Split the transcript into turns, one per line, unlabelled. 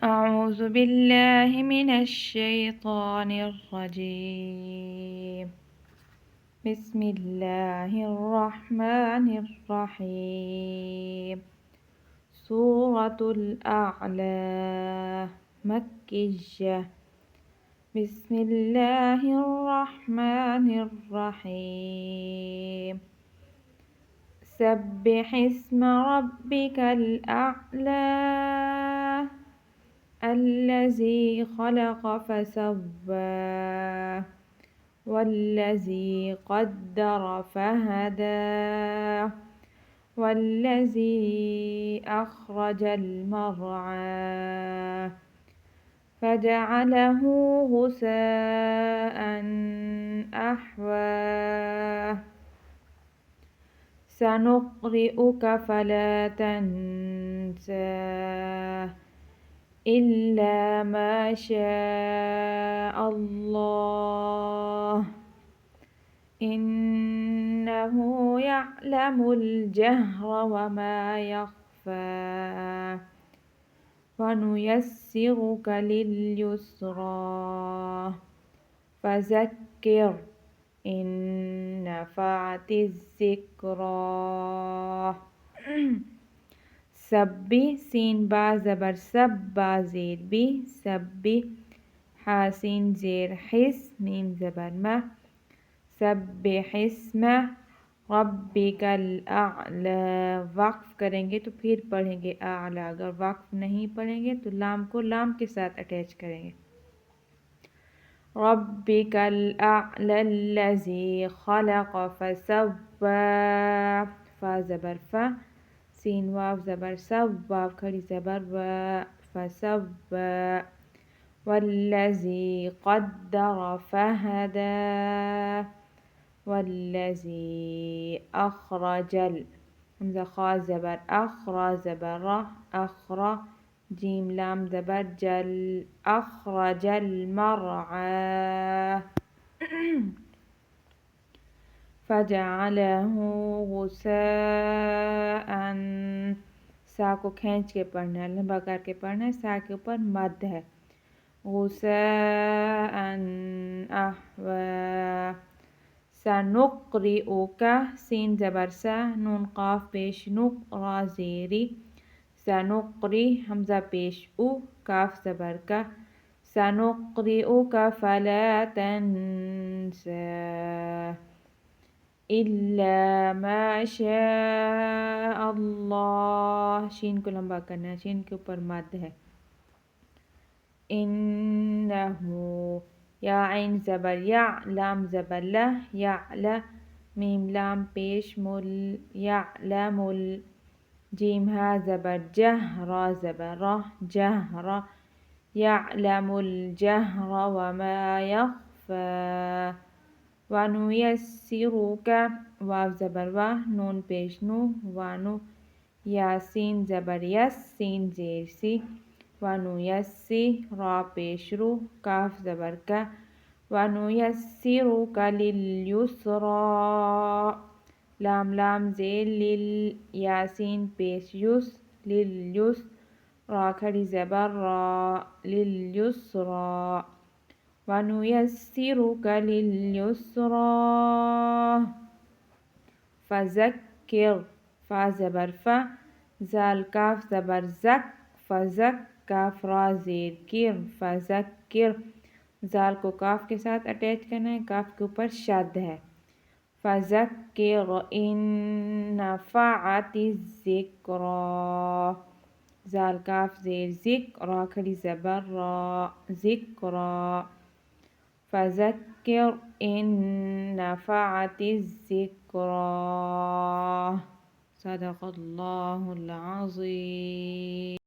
أعوذ بالله من الشيطان الرجيم. بسم الله الرحمن الرحيم. سورة الأعلى مكية. بسم الله الرحمن الرحيم. سبح اسم ربك الأعلى الذي خلق فسوى والذي قدر فهدى والذي أخرج المرعى فجعله غثاء أحوى سنقرئك فلا تنسى إلا ما شاء الله إنه يعلم الجهر وما يخفى ونيسرك لليسرى فذكر إن نفعت الذكرى. سبح سين با زبر سب با زير بي سبح حاسين زير حس ميم زبر ما سبح اسم रब्बिक अल-अ'ला। वक्फ करेंगे तो फिर पढ़ेंगे आला, अगर वक्फ नहीं पढ़ेंगे तो लाम को लाम के साथ अटैच करेंगे। रब्बिक अल-अ'ला अल्लज़ी खलक़ फसव्वा। फा ज़बर फा सीन वाव ज़बर सव वाव खड़ी ज़बर व फसव्वा वल्लज़ी क़द्दर फहदा वल्लज़ी अख़रजल हमज़ा ख़ा ज़बर अख़रा ज़बर र अख़रा जीम लाम ज़बर जल अख़रजल मरआ फ़जअलहु गुसाअन। सा को खींच के पढ़ना है, लंबा करके पढ़ना है, सा के ऊपर मद है। गुसाअन अहवा सनुक़रिउका सीन ज़बर सा नून क़ाफ पेश नुक़ रा ज़ेरी सनुक़रि हमज़ा पेश उ काफ ज़बर का सनुक़रिउका फ़ला तंसा इल्ला मा शाअ अल्लाह। शीन को लंबा करना है, शीन के ऊपर मद है। इन्नहु या ऐन ज़बर या लाम ज़बर ला या'ला मीम लाम पेश मुल या'लमुल जीम हा ज़बर जह रा ज़बर रा जहरा या'लमुल जहरा वमा यख़्फ़ा वनुयस्सिरुका वाव ज़बर वा नून पेश नु वानु यासीन ज़बर यस सीन ज़ेर सी वनुयस्सि रा पेश रु काफ ज़बर का वनुयस्सिरुका लिल-युस्रा लाम लाम ज़ेर लिल यासीन पेश युस लिल-युस रा खड़ी ज़बर रा लिल-युस्रा वनुयस्सिरुका लिल-युस्रा फ़ज़क्किर फ़ा ज़बर फ़ा ज़ाल काफ ज़बर ज़क फ़ज़क काफ रा ज़ेर किर फ़ज़क्किर ज़ाल को काफ के साथ अटैच करना है, काफ के ऊपर शद है। फ़ज़क्किर इन नफ़अति ज़िक्रा ज़ाल काफ ज़ेर ज़िक रा खड़ी ज़बर रा ज़िक्रा फ़ज़क्किर इन नफ़अति ज़िक्रा। सदक़ल्लाहुल अज़ीम।